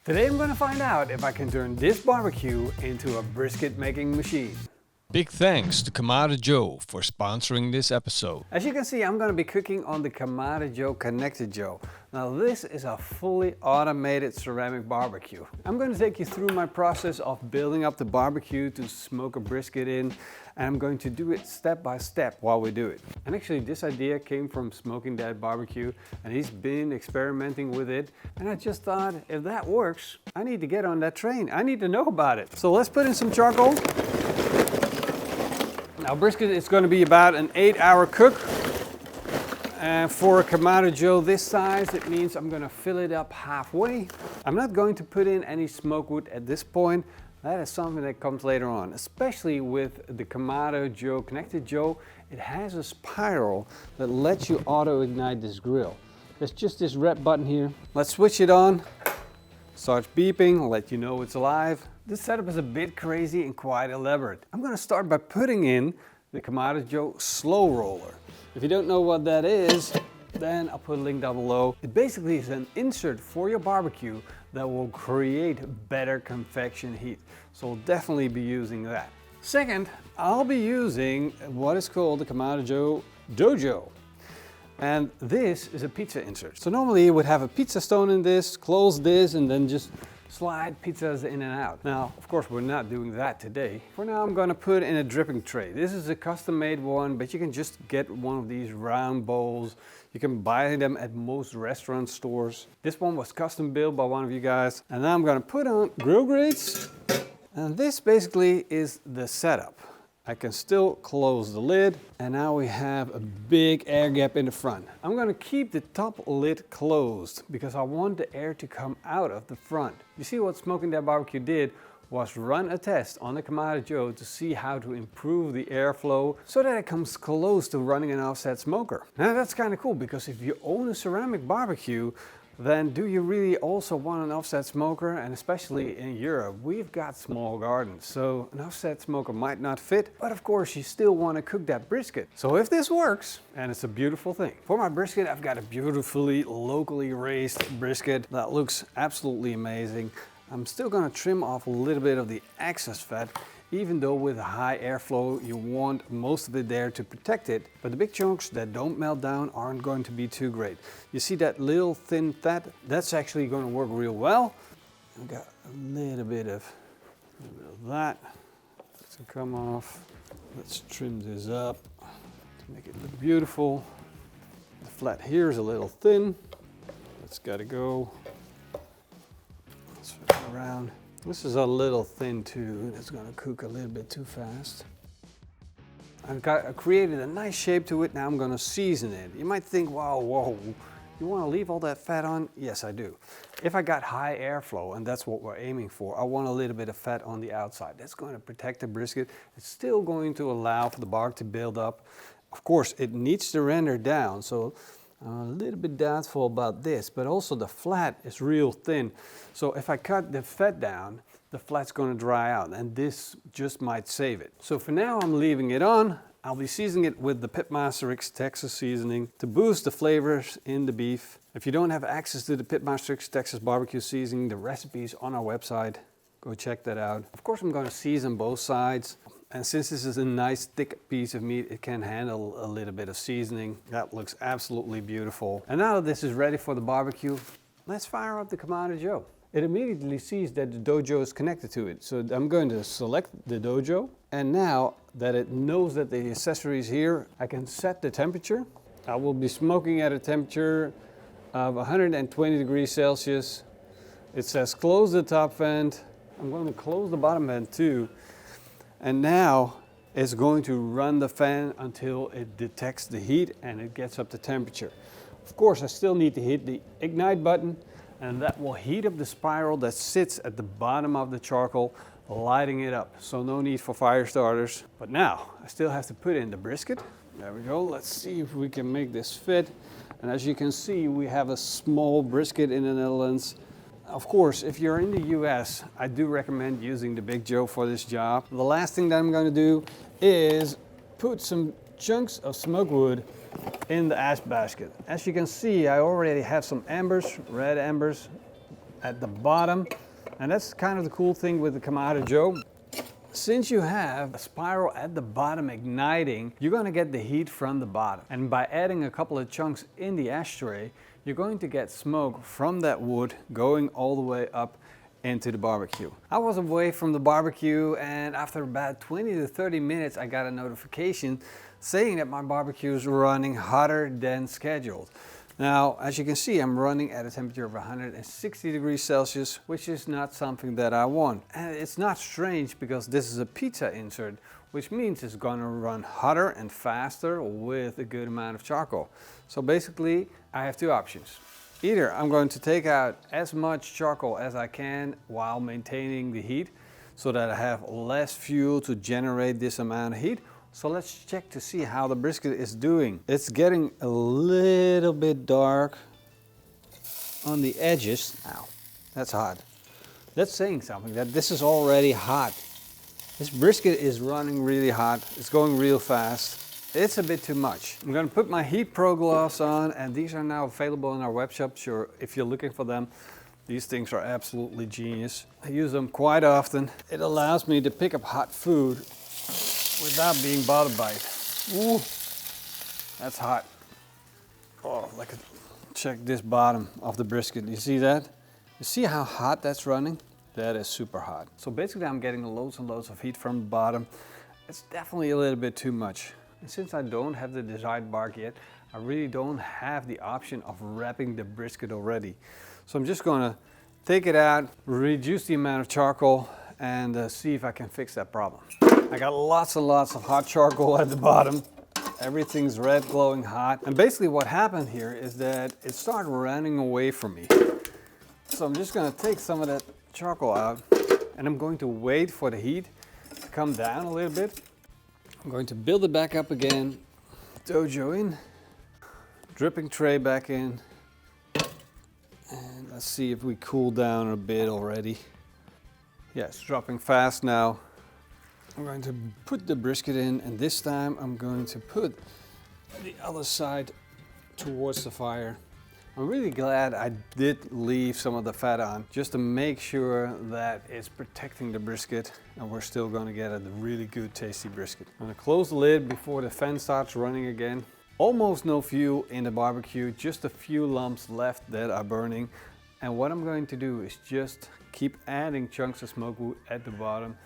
Today I'm going to find out if I can turn this barbecue into a brisket making machine. Big thanks to Konected Joe for sponsoring this episode. As you can see, I'm going to be cooking on the Konected Joe Konected Joe. Now this is a fully automated ceramic barbecue. I'm going to take you through my process of building up the barbecue to smoke a brisket in, and I'm going to do it step by step while we do it. And actually this idea came from Smoking Dad Barbecue, and he's been experimenting with it, and I just thought, if that works, I need to get on that train. I need to know about it. So let's put in some charcoal. Now brisket is going to be about an 8-hour cook. And for a Konected Joe this size, it means I'm going to fill it up halfway. I'm not going to put in any smoke wood at this point. That is something that comes later on, especially with the Konected Joe Konected Joe. It has a spiral that lets you auto ignite this grill. There's just this red button here. Let's switch it on. Starts beeping, let you know it's alive. This setup is a bit crazy and quite elaborate. I'm going to start by putting in the Konected Joe slow roller. If you don't know what that is, then I'll put a link down below. It basically is an insert for your barbecue that will create better convection heat. So we'll definitely be using that. Second, I'll be using what is called the Konected Joe Dojo. And this is a pizza insert. So normally you would have a pizza stone in this, close this, and then just slide pizzas in and out. Now, of course, we're not doing that today. For now, I'm going to put in a dripping tray. This is a custom-made one, but you can just get one of these round bowls. You can buy them at most restaurant stores. This one was custom built by one of you guys. And now I'm going to put on grill grates. And this basically is the setup. I can still close the lid, and now we have a big air gap in the front. I'm going to keep the top lid closed because I want the air to come out of the front. You see, what Smoking Dad Barbecue did was run a test on the Konected Joe to see how to improve the airflow so that it comes close to running an offset smoker. Now that's kind of cool, because if you own a ceramic barbecue, then do you really also want an offset smoker? And especially in Europe, we've got small gardens, so an offset smoker might not fit, but of course you still want to cook that brisket. So if this works, and it's a beautiful thing. For my brisket, I've got a beautifully locally raised brisket that looks absolutely amazing. I'm still going to trim off a little bit of the excess fat, even though with a high airflow you want most of it there to protect it, but the big chunks that don't melt down aren't going to be too great. You see that little thin fat? That's actually going to work real well. I've got a little bit of that to come off. Let's trim this up to make it look beautiful. The flat here is a little thin. That's got to go. Let's flip it around. This is a little thin too. It's going to cook a little bit too fast. I've created a nice shape to it. Now I'm going to season it. You might think, wow, whoa, you want to leave all that fat on? Yes, I do. If I got high airflow, and that's what we're aiming for, I want a little bit of fat on the outside. That's going to protect the brisket. It's still going to allow for the bark to build up. Of course, it needs to render down, so I'm a little bit doubtful about this, but also the flat is real thin. So if I cut the fat down, the flat's going to dry out, and this just might save it. So for now, I'm leaving it on. I'll be seasoning it with the PITMASTERX Texas seasoning to boost the flavors in the beef. If you don't have access to the PITMASTERX Texas barbecue seasoning, the recipe is on our website. Go check that out. Of course, I'm going to season both sides. And since this is a nice thick piece of meat, it can handle a little bit of seasoning. That looks absolutely beautiful. And now that this is ready for the barbecue, let's fire up the Konected Joe. It immediately sees that the dojo is connected to it. So I'm going to select the dojo. And now that it knows that the accessory is here, I can set the temperature. I will be smoking at a temperature of 120 degrees Celsius. It says close the top vent. I'm going to close the bottom vent too. And now it's going to run the fan until it detects the heat and it gets up to temperature. Of course, I still need to hit the ignite button, and that will heat up the spiral that sits at the bottom of the charcoal, lighting it up. So no need for fire starters. But now I still have to put in the brisket. There we go. Let's see if we can make this fit. And as you can see, we have a small brisket in the Netherlands. Of course, if you're in the US, I do recommend using the Big Joe for this job. The last thing that I'm going to do is put some chunks of smoke wood in the ash basket. As you can see, I already have some embers, red embers, at the bottom. And that's kind of the cool thing with the Konected Joe. Since you have a spiral at the bottom igniting, you're going to get the heat from the bottom. And by adding a couple of chunks in the ashtray, you're going to get smoke from that wood going all the way up into the barbecue. I was away from the barbecue, and after about 20 to 30 minutes I got a notification saying that my barbecue is running hotter than scheduled. Now, as you can see, I'm running at a temperature of 160 degrees Celsius, which is not something that I want. And it's not strange because this is a pizza insert, which means it's going to run hotter and faster with a good amount of charcoal. So basically, I have two options. Either I'm going to take out as much charcoal as I can while maintaining the heat so that I have less fuel to generate this amount of heat. So let's check to see how the brisket is doing. It's getting a little bit dark on the edges. Ow, that's hot. That's saying something, that this is already hot. This brisket is running really hot. It's going real fast. It's a bit too much. I'm going to put my Heat Pro gloves on, and these are now available in our web shop. Sure, if you're looking for them, these things are absolutely genius. I use them quite often. It allows me to pick up hot food without being bothered by it. Ooh, that's hot. Oh, look at, check this bottom of the brisket. You see that? You see how hot that's running? That is super hot. So basically I'm getting loads and loads of heat from the bottom. It's definitely a little bit too much. And since I don't have the desired bark yet, I really don't have the option of wrapping the brisket already. So I'm just gonna take it out, reduce the amount of charcoal, and see if I can fix that problem. I got lots and lots of hot charcoal at the bottom. Everything's red, glowing hot. And basically what happened here is that it started running away from me. So I'm just gonna take some of that charcoal out, and I'm going to wait for the heat to come down a little bit. I'm going to build it back up again. Dojo in. Dripping tray back in. And let's see if we cool down a bit already. Yeah, it's dropping fast now. I'm going to put the brisket in, and this time I'm going to put the other side towards the fire. I'm really glad I did leave some of the fat on, just to make sure that it's protecting the brisket and we're still going to get a really good tasty brisket. I'm going to close the lid before the fan starts running again. Almost no fuel in the barbecue, just a few lumps left that are burning. And what I'm going to do is just keep adding chunks of smoke wood at the bottom.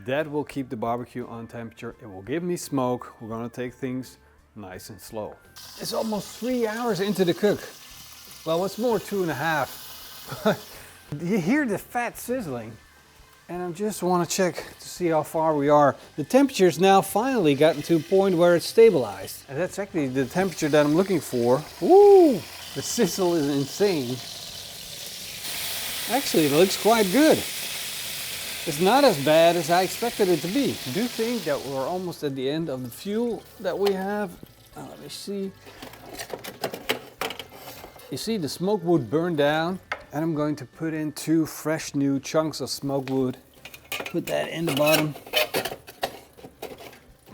That will keep the barbecue on temperature. It will give me smoke. We're going to take things nice and slow. It's almost 3 hours into the cook. Well, it's more 2.5. You hear the fat sizzling, and I just want to check to see how far we are. The temperature's now finally gotten to a point where it's stabilized. And that's actually the temperature that I'm looking for. Woo! The sizzle is insane. Actually, it looks quite good. It's not as bad as I expected it to be. I do think that we're almost at the end of the fuel that we have. Now, let me see. You see the smoke wood burned down, and I'm going to put in 2 fresh new chunks of smoke wood. Put that in the bottom.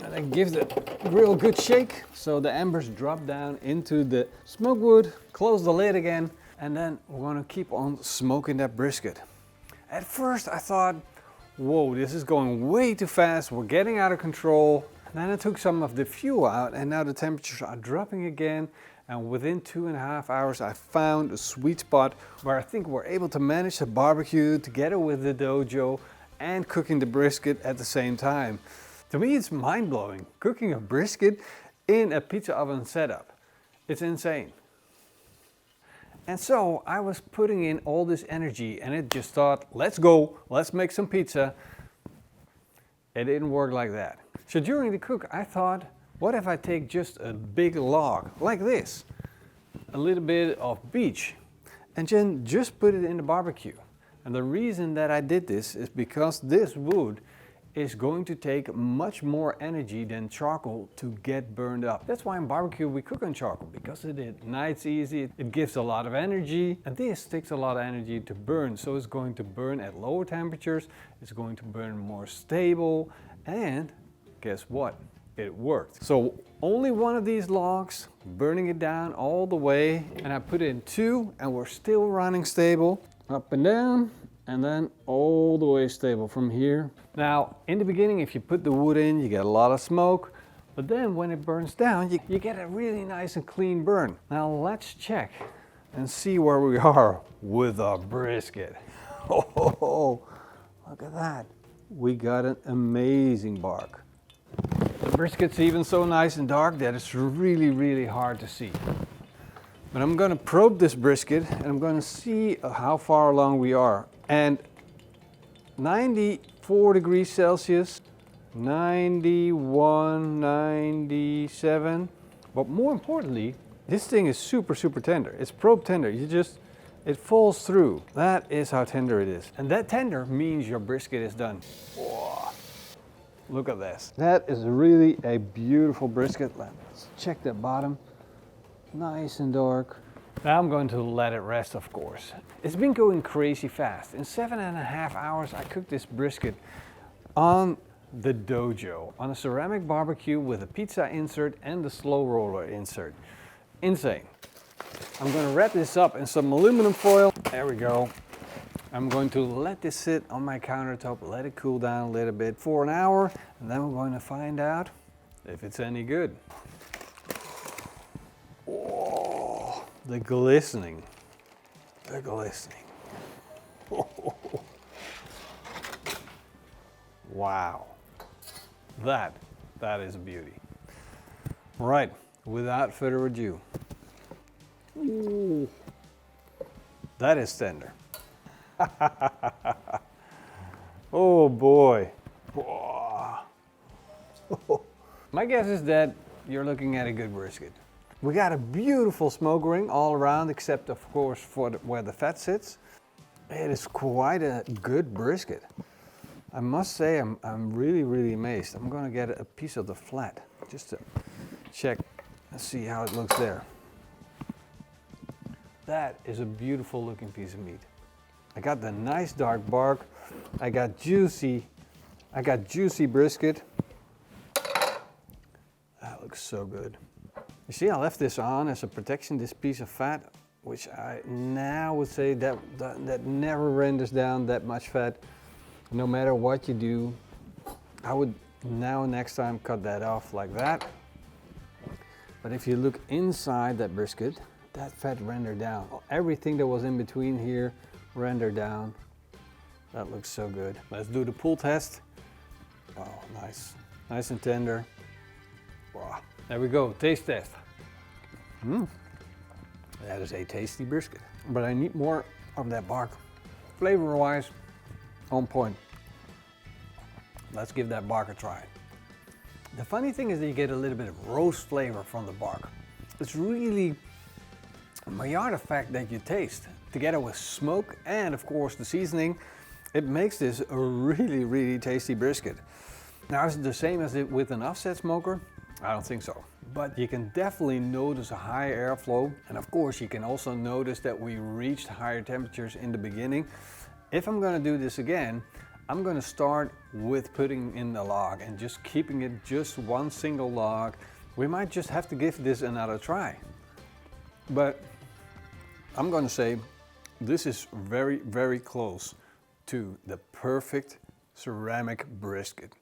And then give it a real good shake so the embers drop down into the smoke wood. Close the lid again, and then we're going to keep on smoking that brisket. At first I thought, whoa, this is going way too fast, we're getting out of control. And then I took some of the fuel out, and now the temperatures are dropping again. And within 2.5 hours, I found a sweet spot where I think we're able to manage the barbecue together with the dojo and cooking the brisket at the same time. To me, it's mind-blowing, cooking a brisket in a pizza oven setup. It's insane. And so I was putting in all this energy, and it just thought, let's go, let's make some pizza. It didn't work like that. So during the cook, I thought, what if I take just a big log like this, a little bit of beech, and then just put it in the barbecue? And the reason that I did this is because this wood is going to take much more energy than charcoal to get burned up. That's why in barbecue we cook on charcoal, because it ignites easy, it gives a lot of energy, and this takes a lot of energy to burn. So it's going to burn at lower temperatures, it's going to burn more stable, and guess what? It worked. So only one of these logs, burning it down all the way, and I put in 2 and we're still running stable. Up and down, and then all the way stable from here. Now, in the beginning, if you put the wood in, you get a lot of smoke, but then when it burns down, you get a really nice and clean burn. Now let's check and see where we are with our brisket. Oh, look at that. We got an amazing bark. The brisket's even so nice and dark that it's really, really hard to see. But I'm gonna probe this brisket and I'm gonna see how far along we are. And 94 degrees Celsius, 91, 97. But more importantly, this thing is super, super tender. It's probe tender. It falls through. That is how tender it is. And that tender means your brisket is done. Whoa. Look at this. That is really a beautiful brisket. Let's check the bottom. Nice and dark. Now I'm going to let it rest, of course. It's been going crazy fast. In 7.5 hours, I cooked this brisket on the dojo, on a ceramic barbecue with a pizza insert and the slow roller insert. Insane. I'm going to wrap this up in some aluminum foil. There we go. I'm going to let this sit on my countertop, let it cool down a little bit for an hour, and then we're going to find out if it's any good. Oh, the glistening. The glistening. Oh. Wow. That is a beauty. Right, without further ado. Ooh, that is tender. Oh boy. My guess is that you're looking at a good brisket. We got a beautiful smoke ring all around, except of course for where the fat sits. It is quite a good brisket. I must say I'm really, really amazed. I'm gonna get a piece of the flat just to check and see how it looks there. That is a beautiful looking piece of meat. I got the nice dark bark. I got juicy brisket. That looks so good. You see, I left this on as a protection, this piece of fat, which I now would say that never renders down that much fat. No matter what you do, I would now next time cut that off like that. But if you look inside that brisket, that fat rendered down. Everything that was in between here rendered down. That looks so good. Let's do the pull test. Oh, nice. Nice and tender. Wow. There we go, taste test. That is a tasty brisket. But I need more of that bark. Flavor-wise, on point. Let's give that bark a try. The funny thing is that you get a little bit of roast flavor from the bark. It's really a Maillard effect that you taste. Together with smoke and of course the seasoning, it makes this a really, really tasty brisket. Now, is it the same as with an offset smoker? I don't think so. But you can definitely notice a high airflow. And of course you can also notice that we reached higher temperatures in the beginning. If I'm gonna do this again, I'm gonna start with putting in the log and just keeping it just one single log. We might just have to give this another try. But I'm gonna say this is very, very close to the perfect ceramic brisket.